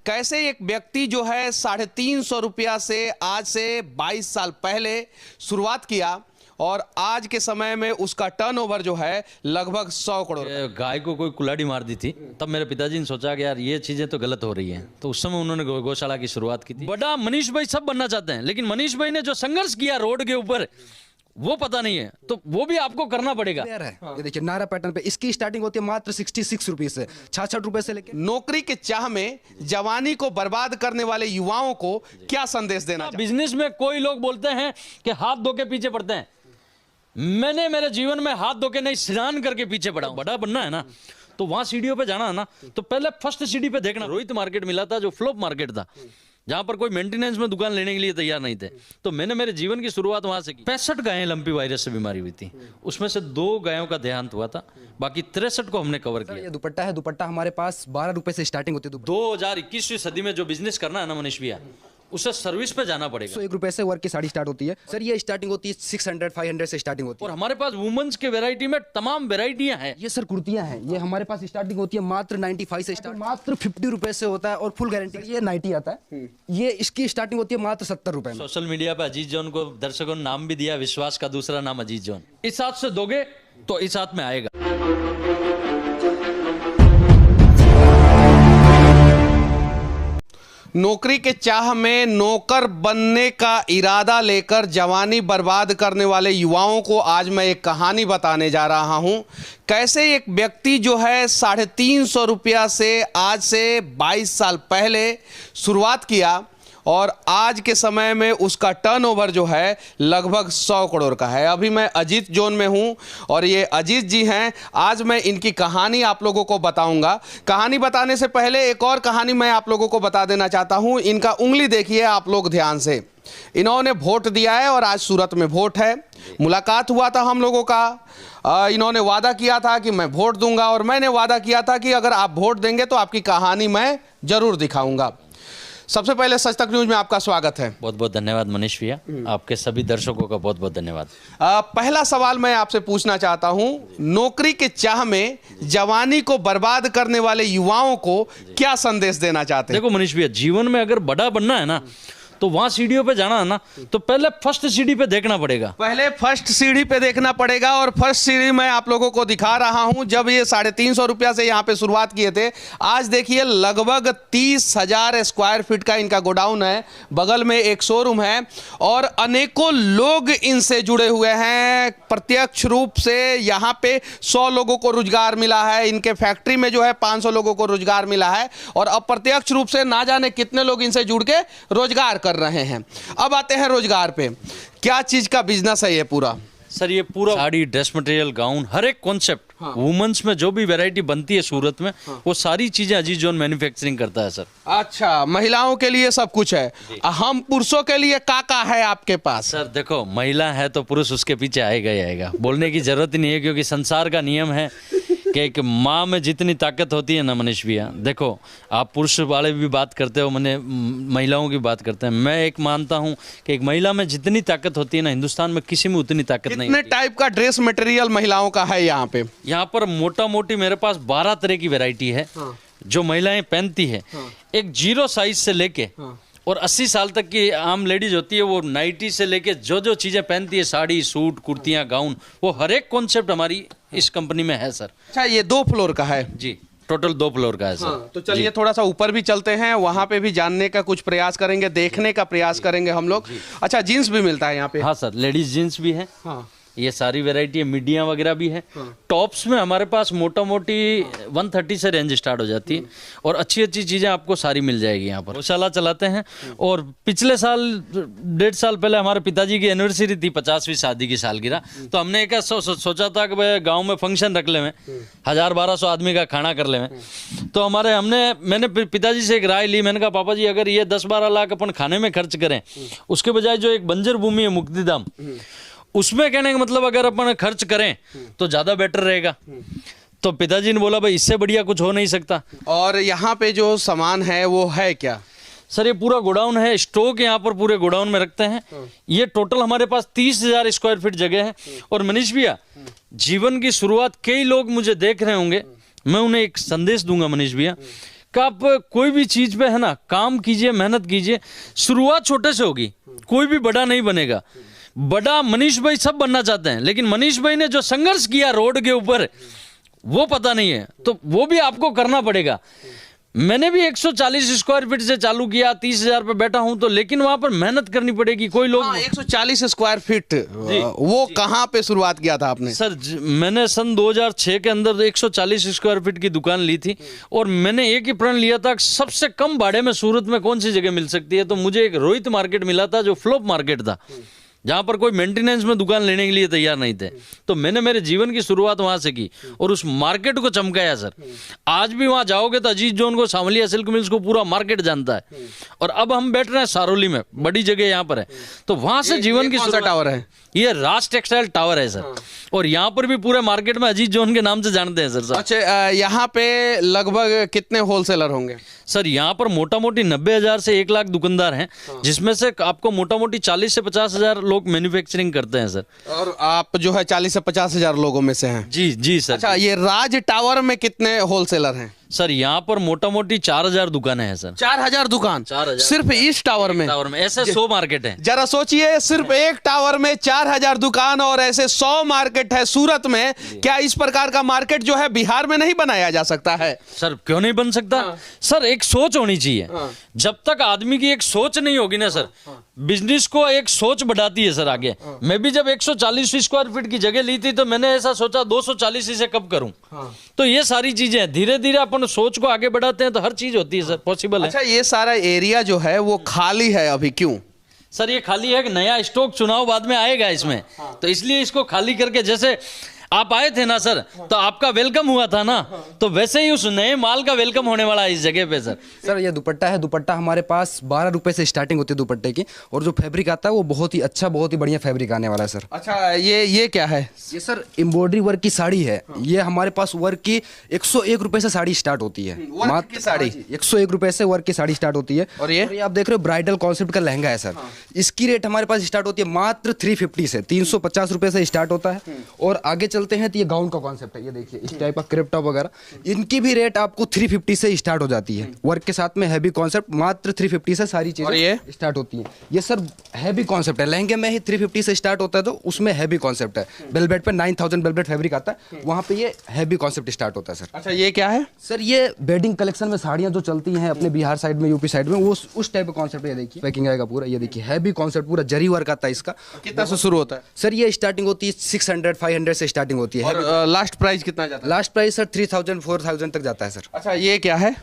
कैसे एक व्यक्ति जो है 350 रुपया से आज से 22 साल पहले शुरुआत किया और आज के समय में उसका टर्नओवर जो है लगभग 100 करोड़। गाय को कोई कुल्हाड़ी मार दी थी, तब मेरे पिताजी ने सोचा कि यार ये चीजें तो गलत हो रही हैं, तो उस समय उन्होंने गौशाला की शुरुआत की थी। बड़ा मनीष भाई सब बनना चाहते हैं, लेकिन मनीष भाई ने जो संघर्ष किया रोड के ऊपर वो पता नहीं है, तो वो भी आपको करना पड़ेगा। ये देखिए नारा पैटर्न पे इसकी स्टार्टिंग होती है मात्र 66 रुपीज से, 66 रुपए से लेके। नौकरी के चाह में जवानी को बर्बाद करने वाले युवाओं को क्या संदेश देना? बिजनेस में कोई लोग बोलते हैं कि हाथ धो के पीछे पड़ते हैं, मैंने मेरे जीवन में हाथ धो के नहीं स्नान करके पीछे पड़ा। बड़ा बनना है ना तो वहां सीढ़ियों पे जाना है ना, तो पहले फर्स्ट सीढ़ी पे देखना। रोहित मार्केट मिला था जो फ्लॉप मार्केट था, जहां पर कोई मेंटेनेंस में दुकान लेने के लिए तैयार नहीं थे, तो मैंने मेरे जीवन की शुरुआत वहां से की। 65 गायें लंपी वायरस से बीमारी हुई थी, उसमें से 2 गायों का देहांत हुआ था, बाकी 63 को हमने कवर किया। ये दुपट्टा है, दुपट्टा हमारे पास 12 रुपए से स्टार्टिंग होती है। 2021वीं सदी में जो बिजनेस करना है ना मनीष भैया, उसे सर्विस पे जाना पड़ेगा। 101 रुपए से वर्क की साड़ी स्टार्ट होती है सर। ये स्टार्टिंग होती है 600 500 से स्टार्टिंग होती है। और हमारे पास वुमेन्स के वैरायटी में तमाम वैरायटियां हैं। ये सर कुर्तियां हैं, ये हमारे पास स्टार्टिंग होती है मात्र 95 से स्टार्ट, मात्र 50 रुपए से होता है और फुल गारंटी। ये 90 आता है, ये इसकी स्टार्टिंग होती है मात्र 70 रुपए में। सोशल मीडिया पे अजीत जॉन को दर्शकों ने नाम भी दिया, विश्वास का दूसरा नाम अजीत जॉन। इस हाथ से दोगे तो इस हाथ में आएगा। नौकरी के चाह में नौकर बनने का इरादा लेकर जवानी बर्बाद करने वाले युवाओं को आज मैं एक कहानी बताने जा रहा हूं। कैसे एक व्यक्ति जो है 350 रुपया से आज से 22 साल पहले शुरुआत किया और आज के समय में उसका टर्नओवर जो है लगभग 100 करोड़ का है। अभी मैं अजीत जोन में हूं और ये अजीत जी हैं। आज मैं इनकी कहानी आप लोगों को बताऊंगा। कहानी बताने से पहले एक और कहानी मैं आप लोगों को बता देना चाहता हूं। इनका उंगली देखिए आप लोग ध्यान से। इन्होंने वोट दिया है और आज सूरत में वोट है। मुलाकात हुआ था हम लोगों का। इन्होंने वादा किया था कि मैं वोट दूंगा और मैंने वादा किया था कि अगर आप वोट देंगे तो आपकी कहानी मैं जरूर दिखाऊंगा। सबसे पहले सच तक न्यूज में आपका स्वागत है। बहुत बहुत धन्यवाद मनीष भैया, आपके सभी दर्शकों का बहुत बहुत धन्यवाद। पहला सवाल मैं आपसे पूछना चाहता हूं, नौकरी के चाह में जवानी को बर्बाद करने वाले युवाओं को क्या संदेश देना चाहते हैं? देखो मनीष भैया, जीवन में अगर बड़ा बनना है ना तो वहां सीढ़ियों पे जाना है ना, तो पहले फर्स्ट सीढ़ी पे देखना पड़ेगा। पहले फर्स्ट सीढ़ी पे देखना पड़ेगा और फर्स्ट सीढ़ी मैं आप लोगों को दिखा रहा हूं। जब ये 350 रुपया से यहाँ पे शुरुआत किए थे, आज देखिए लगभग 30,000 स्क्वायर फीट का इनका गोडाउन है। बगल में एक शोरूम है और अनेकों लोग इनसे जुड़े हुए हैं। प्रत्यक्ष रूप से यहाँ पे 100 लोगों को रोजगार मिला है। इनके फैक्ट्री में जो है 500 लोगों को रोजगार मिला है और अप्रत्यक्ष रूप से ना जाने कितने लोग इनसे जुड़ के रोजगार कर रहे हैं। अब आते हैं रोजगार पे। क्या चीज का बिजनेस है ये पूरा? सर ये पूरा साड़ी, ड्रेस मटेरियल, गाउन, हर एक कॉन्सेप्ट वुमेन्स में जो भी वैरायटी बनती है सूरत में, वो सारी चीजें अजीत जोन मैन्युफैक्चरिंग करता है सर। अच्छा, महिलाओं के लिए सब कुछ है। हम पुरुषों के लिए का है आपके पास? सर देखो, महिला है तो पुरुष उसके पीछे आएगा ही आएगा, बोलने की जरूरत ही नहीं है, क्योंकि संसार का नियम है कि एक माँ में जितनी ताकत होती है ना मनीष भैया, देखो आप पुरुष वाले भी बात करते हो, मैंने महिलाओं की बात करते हैं, मैं एक मानता हूँ कि एक महिला में जितनी ताकत होती है ना, हिंदुस्तान में किसी में उतनी ताकत नहीं। कितने टाइप का ड्रेस मटेरियल महिलाओं का है यहाँ पे? यहाँ पर मोटा मोटी मेरे पास 12 तरह की वैरायटी है जो महिलाएं पहनती है। एक 0 साइज से लेके और 80 साल तक की आम लेडीज होती है, वो नाइटी से लेके जो जो चीजें पहनती है, साड़ी, सूट, कुर्तियां, गाउन, वो हर एक कॉन्सेप्ट हमारी इस कंपनी में है सर। अच्छा, ये 2 फ्लोर का है? जी, टोटल 2 फ्लोर का है सर। तो चलिए थोड़ा सा ऊपर भी चलते हैं, वहां पे भी जानने का कुछ प्रयास करेंगे, देखने का प्रयास करेंगे हम लोग। अच्छा, जीन्स भी मिलता है यहाँ पे? हाँ सर, लेडीज जीन्स भी है। हाँ, ये सारी वैरायटी है, मीडिया वगैरह भी है। टॉप्स में हमारे पास मोटा मोटी 130 से रेंज स्टार्ट हो जाती है और अच्छी अच्छी चीज़ें आपको सारी मिल जाएगी यहाँ पर। गौशाला चलाते हैं और पिछले साल 1.5 साल पहले हमारे पिताजी की एनिवर्सरी थी, 50वीं शादी की सालगिरह, तो हमने एक सोचा था कि भाई गाँव में फंक्शन रख ले में, 1000-1200 आदमी का खाना कर ले में। तो मैंने पिताजी से एक राय ली। मैंने कहा पापा जी, अगर ये 10-12 लाख अपन खाने में खर्च करें, उसके बजाय जो एक बंजर भूमि है मुक्तिधाम, उसमें कहने का मतलब अगर अपन खर्च करें तो ज्यादा बेटर रहेगा। तो पिताजी ने बोला भाई इससे बढ़िया कुछ हो नहीं सकता। और यहाँ पे जो सामान है वो है क्या? सर ये पूरा गोडाउन है, स्टॉक यहाँ पर पूरे गोडाउन में रखते हैं। ये टोटल हमारे पास 30,000 स्क्वायर फीट जगह है। और मनीष भैया, जीवन की शुरुआत कई लोग मुझे देख रहे होंगे, मैं उन्हें एक संदेश दूंगा मनीष भैया, एक आप कोई भी चीज पे है ना काम कीजिए, मेहनत कीजिए, शुरुआत छोटे से होगी, कोई भी बड़ा नहीं बनेगा। बड़ा मनीष भाई सब बनना चाहते हैं, लेकिन मनीष भाई ने जो संघर्ष किया रोड के ऊपर वो पता नहीं है, तो वो भी आपको करना पड़ेगा। मैंने भी 140 स्क्वायर फीट से चालू किया, 30,000 पे बैठा हूं, तो लेकिन वहां पर मेहनत करनी पड़ेगी। कोई लोग 140 स्क्वायर फीट वो कहाँ पे शुरुआत किया था आपने? सर मैंने सन 2006 के अंदर 140 स्क्वायर फीट की दुकान ली थी, और मैंने एक ही प्रण लिया था सबसे कम भाड़े में सूरत में कौन सी जगह मिल सकती है, तो मुझे एक रोहित मार्केट मिला था जो फ्लॉप मार्केट था, जहां पर कोई मेंटेनेंस में दुकान लेने के लिए तैयार नहीं थे। तो मैंने मेरे जीवन की शुरुआत वहां से की और उस मार्केट को चमकाया सर। आज भी वहां जाओगे तो अजीज जोन को, शामलिया सिल्क मिल्स को पूरा मार्केट जानता है। और अब हम बैठ रहे हैं सारोली में, बड़ी जगह यहाँ पर है, तो वहां से जीवन की शुरुआत। टावर है ये राज टेक्सटाइल टावर है सर, और यहाँ पर भी पूरे मार्केट में अजीज जोन के नाम से जानते हैं सर। अच्छा, यहाँ पे लगभग कितने होलसेलर होंगे? सर यहाँ पर मोटा मोटी 90,000 से 1 लाख दुकानदार हैं, जिसमें से आपको मोटा मोटी 40 से 50,000 लोग मैन्युफैक्चरिंग करते हैं सर। और आप जो है 40 से 50,000 लोगों में से हैं? जी जी सर। अच्छा, ये राज टावर में कितने होलसेलर हैं? सर यहाँ पर मोटा मोटी 4,000 दुकानें हैं सर। 4,000 दुकान? 4,000 सिर्फ इस टावर में? टावर में ऐसे 100 मार्केट है। जरा सोचिए, सिर्फ एक टावर में 4,000 दुकान और ऐसे 100 मार्केट है सूरत में। क्या इस प्रकार का मार्केट जो है बिहार में नहीं बनाया जा सकता है? सर क्यों नहीं बन सकता? सर एक सोच होनी चाहिए। जब तक आदमी की एक सोच नहीं होगी ना सर, बिजनेस को एक सोच बढ़ाती है सर आगे। मैं भी जब 140 स्क्वायर फीट की जगह ली थी तो मैंने ऐसा सोचा 240 से कब करूं। तो ये सारी चीजें धीरे धीरे अपन सोच को आगे बढ़ाते हैं तो हर चीज होती है सर, पॉसिबल है। अच्छा, ये सारा एरिया जो है वो खाली है अभी, क्यों? सर ये खाली है कि नया स्टॉक चुनाव बाद में आएगा इसमें, तो इसलिए इसको खाली करके, जैसे आप आए थे ना सर तो आपका वेलकम हुआ था ना, तो वैसे ही उस नए माल का वेलकम होने वाला है इस जगह पे सर। सर ये दुपट्टा है, दुपट्टा हमारे पास 12 रुपए से स्टार्टिंग होती है दुपट्टे की, और जो फैब्रिक आता है वो बहुत ही अच्छा, बहुत ही बढ़िया फैब्रिक आने वाला है सर। अच्छा, ये क्या है? ये सर एम्ब्रॉयडरी वर्क की साड़ी है। ये हमारे पास वर्क की 101 रुपए से साड़ी स्टार्ट होती है। वर्क की साड़ी 101 रुपए से वर्क की साड़ी स्टार्ट होती है। और ये आप देख रहे हो ब्राइडल कॉन्सेप्ट का लहंगा है सर। इसकी रेट हमारे पास स्टार्ट होती है मात्र 350 से, 350 रुपए से स्टार्ट होता है। और आगे चलते हैं तो ये गाउन कॉन्सेप्ट है, ये देखिए इस टाइप का क्रेप टॉप वगैरह, इनकी भी रेट आपको 350 से स्टार्ट हो जाती है। वर्क के साथ में हैवी कॉन्सेप्ट मात्र 350 से सारी चीजें स्टार्ट होती हैं। ये सर हैवी कॉन्सेप्ट है, लहंगे में ही 350 से स्टार्ट होता है, तो उसमें हैवी कॉन्सेप्ट है। बेलवेट पे 9000 बेलवेट फैब्रिक आता है, वहां पे ये हैवी कॉन्सेप्ट स्टार्ट होता है सर। अच्छा, ये क्या है? सर ये वेडिंग कलेक्शन में साड़ियां जो चलती हैं अपने बिहार साइड में, यूपी साइड में, वो उस टाइप का कॉन्सेप्ट है। ये देखिए पैकिंग आएगा पूरा, ये देखिए हैवी कॉन्सेप्ट, पूरा जरी वर्क आता है इसका। कितना से शुरू होता है? सर ये स्टार्टिंग होती है 600 500 से स्टार्टिंग होती है। और लास्ट प्राइस कितना जाता है? लास्ट प्राइस सर 3000 4000 तक जाता है सर। अच्छा, ये क्या है?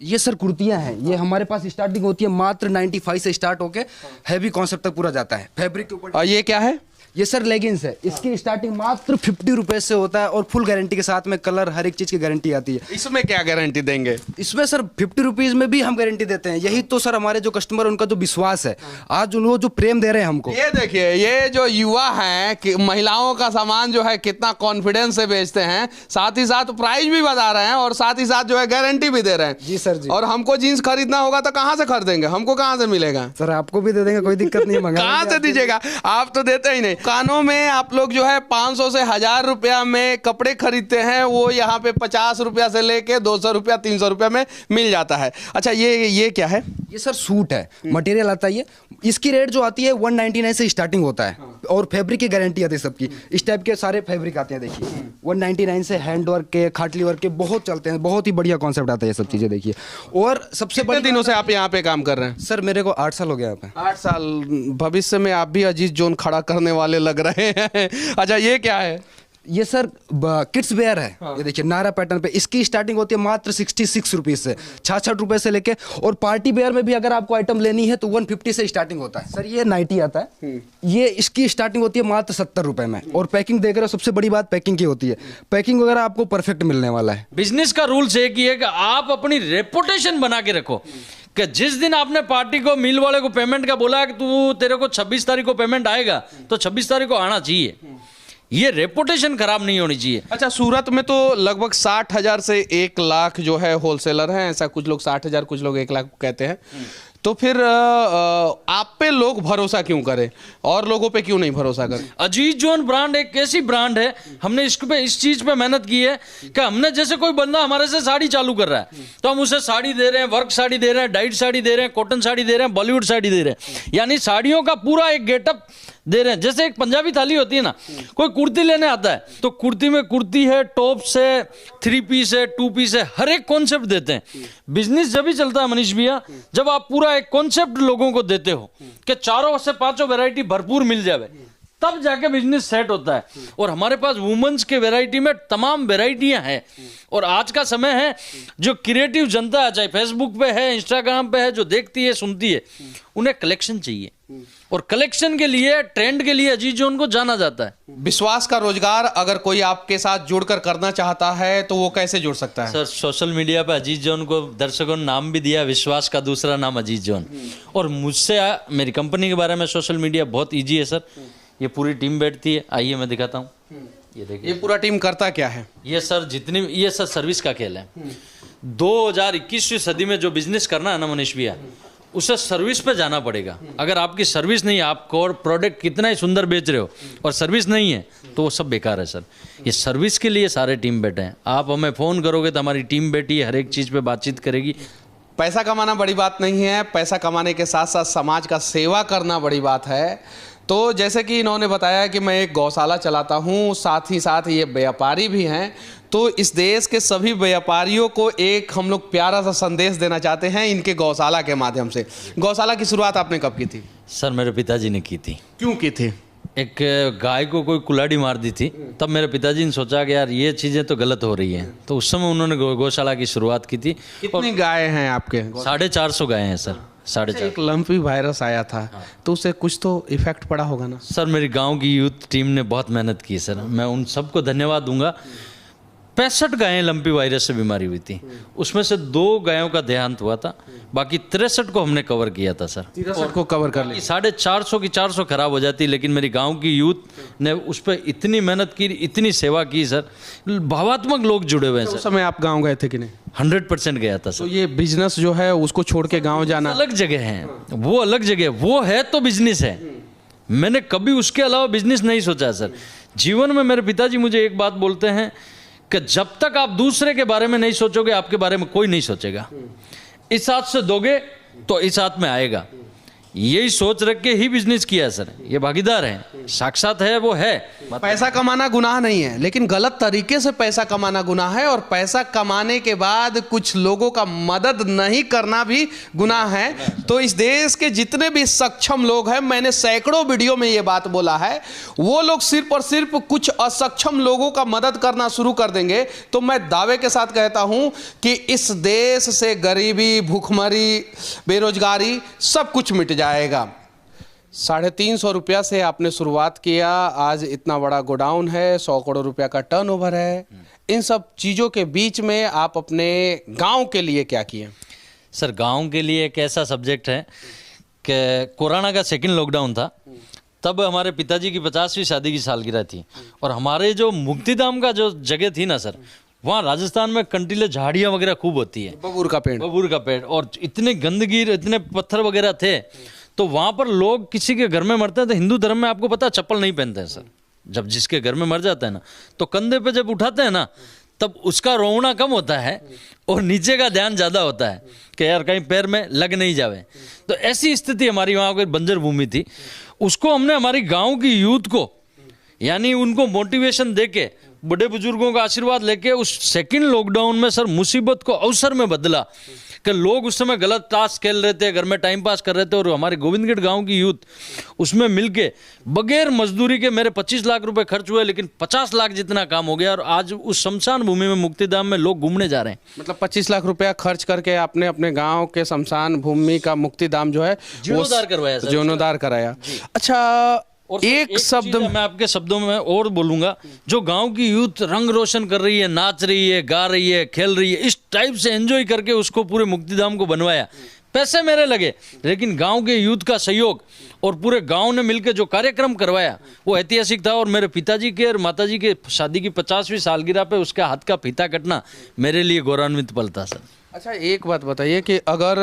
ये सर कुर्तियां हैं, ये हमारे पास स्टार्टिंग होती है मात्र 95 से स्टार्ट होके हैवी कॉन्सेप्ट तक पूरा जाता है फैब्रिक के ऊपर। और ये क्या है? ये सर लेगिंग्स है, इसकी स्टार्टिंग मात्र 50 रुपए से होता है, और फुल गारंटी के साथ में कलर हर एक चीज की गारंटी आती है। इसमें क्या गारंटी देंगे? इसमें सर 50 रुपीज में भी हम गारंटी देते हैं। यही तो सर हमारे जो कस्टमर उनका जो विश्वास है, आज उन वो जो प्रेम दे रहे हैं हमको। ये देखिए, ये जो युवा हैं कि महिलाओं का सामान जो है कितना कॉन्फिडेंस से बेचते हैं, साथ ही साथ प्राइस भी बता रहे हैं और साथ ही साथ जो है गारंटी भी दे रहे हैं। जी सर जी। और हमको जींस खरीदना होगा तो कहाँ से खरीदेंगे? हमको कहाँ से मिलेगा? सर आपको भी दे देंगे, कोई दिक्कत नहीं है। कहाँ से दीजिएगा? आप तो देते ही नहीं। कानों में आप लोग जो है 500 से 1000 रुपया में कपड़े खरीदते हैं, वो यहाँ पे 50 रुपया से लेके 200 रुपया 300 रुपया में मिल जाता है। अच्छा, ये क्या है? ये सर सूट है, मटेरियल आता है ये। इसकी रेट जो आती है 199 से स्टार्टिंग होता है, और फैब्रिक की गारंटी आती है सबकी। इस टाइप के सारे फैब्रिक आते हैं, देखिए 199 से हैंड वर्क के, खाटली वर्क के बहुत चलते हैं, बहुत ही बढ़िया कॉन्सेप्ट आता है ये सब चीजें देखिए। और सबसे कितने दिनों से आप यहाँ पे काम कर रहे हैं? सर मेरे को 8 साल हो गया यहाँ पे। 8 साल। भविष्य में आप भी अजीज जोन खड़ा करने वाले लग रहे हैं। अच्छा, ये क्या है? ये सर किड्स वेयर है। ये देखिए नारा पैटर्न पे, इसकी स्टार्टिंग होती है मात्र 66 रुपीज से, 66 रुपए से लेके। और पार्टी वेयर में भी अगर आपको आइटम लेनी है तो 150 से स्टार्टिंग होता है। सर ये नाइटी आता है, ये इसकी स्टार्टिंग होती है मात्र 70 रुपए में। और पैकिंग देख रहे हो, सबसे बड़ी बात पैकिंग की होती है। पैकिंग वगैरह आपको परफेक्ट मिलने वाला है। बिजनेस का रूल्स एक ही है कि आप अपनी रेपुटेशन बना के रखो, कि जिस दिन आपने पार्टी को, मिल वाले को पेमेंट का बोला कि तू तेरे को 26 तारीख को पेमेंट आएगा, तो 26 तारीख को आना चाहिए। ये रेपुटेशन खराब नहीं होनी चाहिए। अच्छा, सूरत में तो लगभग 60,000 से 1 लाख जो है होलसेलर हैं, ऐसा कुछ लोग 60,000 कुछ लोग 1 लाख कहते हैं। तो फिर आप पे लोग भरोसा क्यों करें और लोगों पे क्यों नहीं भरोसा करें? अजीज जोन ब्रांड एक ऐसी ब्रांड है, हमने इस चीज पे मेहनत की है कि हमने, जैसे कोई बंदा हमारे से साड़ी चालू कर रहा है तो हम उसे साड़ी दे रहे हैं, वर्क साड़ी दे रहे हैं, डाइट साड़ी दे रहे हैं, कॉटन साड़ी दे रहे हैं, बॉलीवुड साड़ी दे रहे हैं, यानी साड़ियों का पूरा एक गेटअप दे रहे हैं। जैसे एक पंजाबी थाली होती है ना, कोई कुर्ती लेने आता है तो कुर्ती में कुर्ती है, टॉप्स है, 3 पीस है, 2 पीस है, हर एक कॉन्सेप्ट देते हैं। बिजनेस जब भी चलता है मनीष भैया, जब आप पूरा एक कॉन्सेप्ट लोगों को देते हो कि 4 से 5 वैरायटी भरपूर मिल जाए, तब जाके बिजनेस सेट होता है। और हमारे पास वुमेन्स के वैरायटी में तमाम वैरायटियां हैं। और आज का समय है, जो क्रिएटिव जनता है, चाहे फेसबुक पे है, इंस्टाग्राम पे है, जो देखती है, सुनती है, उन्हें कलेक्शन चाहिए। और कलेक्शन के लिए, ट्रेंड के लिए अजीज जोन को जाना जाता है। विश्वास का रोजगार अगर कोई आपके साथ जुड़कर करना चाहता है तो वो कैसे जुड़ सकता है? सर, सोशल मीडिया पे अजीज जोन को दर्शकों ने नाम भी दिया, विश्वास का दूसरा नाम अजीज जोन। और मुझसे, मेरी कंपनी के बारे में सोशल मीडिया बहुत ईजी है सर। ये पूरी टीम बैठती है, आइए मैं दिखाता हूँ। ये देखिए, ये पूरा टीम करता क्या है? ये सर ये सर सर्विस का खेल है। 2021वीं सदी में जो बिजनेस करना है ना मनीष भैया, उसे सर्विस पे जाना पड़ेगा। अगर आपकी सर्विस नहीं है, आप कोर प्रोडक्ट कितना ही सुंदर बेच रहे हो और सर्विस नहीं है, तो वो सब बेकार है सर। ये सर्विस के लिए सारे टीम बैठे हैं। आप हमें फ़ोन करोगे तो हमारी टीम बैठी है, हर एक चीज़ पे बातचीत करेगी। पैसा कमाना बड़ी बात नहीं है, पैसा कमाने के साथ साथ समाज का सेवा करना बड़ी बात है। तो जैसे कि इन्होंने बताया कि मैं एक गौशाला चलाता हूँ, साथ ही साथ ये व्यापारी भी हैं। तो इस देश के सभी व्यापारियों को एक हम लोग प्यारा सा संदेश देना चाहते हैं इनके गौशाला के माध्यम से। गौशाला की शुरुआत आपने कब की थी? सर, मेरे पिताजी ने की थी। क्यों की थी? एक गाय को कोई कुल्हाड़ी मार दी थी, तब मेरे पिताजी ने सोचा कि यार ये चीज़ें तो गलत हो रही हैं, तो उस समय उन्होंने गौशाला की शुरुआत की थी। कितनी गाय हैं आपके? 450 गाय हैं सर। 450। एक लंपी वायरस आया था, तो उससे कुछ तो इफेक्ट पड़ा होगा ना? सर, मेरी गांव की यूथ टीम ने बहुत मेहनत की सर, मैं उन सबको धन्यवाद दूंगा। 65 गायें लंपी वायरस से बीमारी हुई थी, उसमें से 2 गायों का देहांत हुआ था, बाकी 63 को हमने कवर किया था सर। 63 को कवर कर लिया। 450 की 400 खराब हो जाती, लेकिन मेरी गांव की यूथ ने उस पर इतनी मेहनत की, इतनी सेवा की सर। भावात्मक लोग जुड़े हुए हैं सर। उस समय आप गाँव गए थे कि नहीं? 100% गया था सर। तो ये बिजनेस जो है उसको छोड़ के गाँव जाना अलग जगह है, वो अलग जगह, वो है तो बिजनेस है। मैंने कभी उसके अलावा बिजनेस नहीं सोचा सर। जीवन में मेरे पिताजी मुझे एक बात बोलते हैं कि जब तक आप दूसरे के बारे में नहीं सोचोगे, आपके बारे में कोई नहीं सोचेगा। इस हाथ से दोगे तो इस हाथ में आएगा। यही सोच रख के ही बिजनेस किया सर। ये भागीदार है, साक्षात है, वो है। पैसा कमाना गुनाह नहीं है, लेकिन गलत तरीके से पैसा कमाना गुनाह है। और पैसा कमाने के बाद कुछ लोगों का मदद नहीं करना भी गुनाह है। तो इस देश के जितने भी सक्षम लोग हैं, मैंने सैकड़ों वीडियो में ये बात बोला है, वो लोग सिर्फ और सिर्फ कुछ असक्षम लोगों का मदद करना शुरू कर देंगे तो मैं दावे के साथ कहता हूं कि इस देश से गरीबी, भूखमरी, बेरोजगारी सब कुछ मिट जाएगा। 350 रुपया से आपने शुरुआत किया, आज इतना बड़ा गोडाउन है, 100 करोड़ रुपया का टर्नओवर है। इन सब चीज़ों के बीच में आप अपने गांव के लिए क्या किए? सर, गांव के लिए एक ऐसा सब्जेक्ट है कि कोरोना का सेकंड लॉकडाउन था, तब हमारे पिताजी की 50वीं शादी की सालगिरह थी। और हमारे जो मुक्तिधाम का जो जगह थी ना सर, वहाँ राजस्थान में कंटीले झाड़ियाँ वगैरह खूब होती है, बबूर का पेड़, और इतने गंदगी, इतने पत्थर वगैरह थे। तो वहाँ पर लोग किसी के घर में मरते हैं तो हिंदू धर्म में आपको पता है चप्पल नहीं पहनते हैं सर। जब जिसके घर में मर जाता है ना, तो कंधे पे जब उठाते हैं ना, तब उसका रोना कम होता है और नीचे का ध्यान ज़्यादा होता है कि यार कहीं पैर में लग नहीं जावे। तो ऐसी स्थिति हमारी वहाँ कोई बंजर भूमि थी, उसको हमने हमारी गाँव की यूथ को, यानी उनको मोटिवेशन दे के, बड़े बुजुर्गों का आशीर्वाद लेके उस सेकंड लॉकडाउन में सर मुसीबत को अवसर में बदला कि लोग उस समय गलत ताश खेल रहे थे, घर में टाइम पास कर रहे थे, और हमारे गोविंदगढ़ गांव की यूथ उसमें मिलके बगैर मजदूरी के, मेरे 25 लाख रुपए खर्च हुए लेकिन 50 लाख जितना काम हो गया। और आज उस शमशान भूमि में, मुक्तिधाम में लोग घूमने जा रहे हैं। मतलब 25 लाख रुपया खर्च करके आपने अपने गांव के शमशान भूमि का मुक्तिधाम जो है जीर्णोद्धार करवाया सर, जीर्णोद्धार कराया। अच्छा, और एक शब्द मैं आपके शब्दों में और बोलूंगा, जो गांव की यूथ रंग रोशन कर रही है, नाच रही है, गा रही है, खेल रही है, इस टाइप से एंजॉय करके उसको पूरे मुक्तिधाम को बनवाया। पैसे मेरे लगे, लेकिन गांव के यूथ का सहयोग और पूरे गांव ने मिलकर जो कार्यक्रम करवाया वो ऐतिहासिक था। और मेरे पिताजी के और माताजी के शादी की 50वीं सालगिरह पे उसके हाथ का फीता कटना मेरे लिए गौरवान्वित पल था सर। अच्छा, एक बात बताइए कि अगर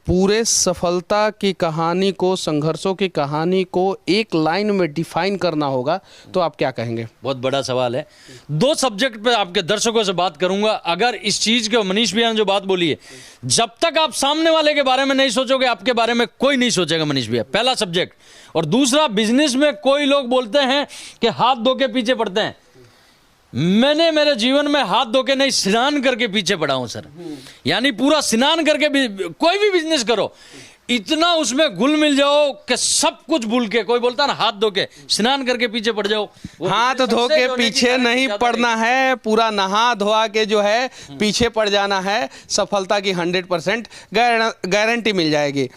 पूरे सफलता की कहानी को, संघर्षों की कहानी को एक लाइन में डिफाइन करना होगा तो आप क्या कहेंगे? बहुत बड़ा सवाल है। 2 सब्जेक्ट पे आपके दर्शकों से बात करूंगा। अगर इस चीज के मनीष भैया ने जो बात बोली है, जब तक आप सामने वाले के बारे में नहीं सोचोगे, आपके बारे में कोई नहीं सोचेगा मनीष भैया, पहला सब्जेक्ट। और दूसरा, बिजनेस में कोई लोग बोलते हैं कि हाथ धो के पीछे पड़ते हैं। मैंने मेरे जीवन में हाथ धो के नहीं, स्नान करके पीछे पड़ा हूं सर। यानी पूरा स्नान करके कोई भी बिजनेस करो, इतना उसमें घुल मिल जाओ कि सब कुछ भूल के, कोई बोलता ना हाथ धो के स्नान करके पीछे पड़ जाओ, हाथ धो के पीछे नहीं पड़ना है, पूरा नहा धोआ के जो है पीछे पड़ जाना है। सफलता की 100% गारंटी मिल जाएगी।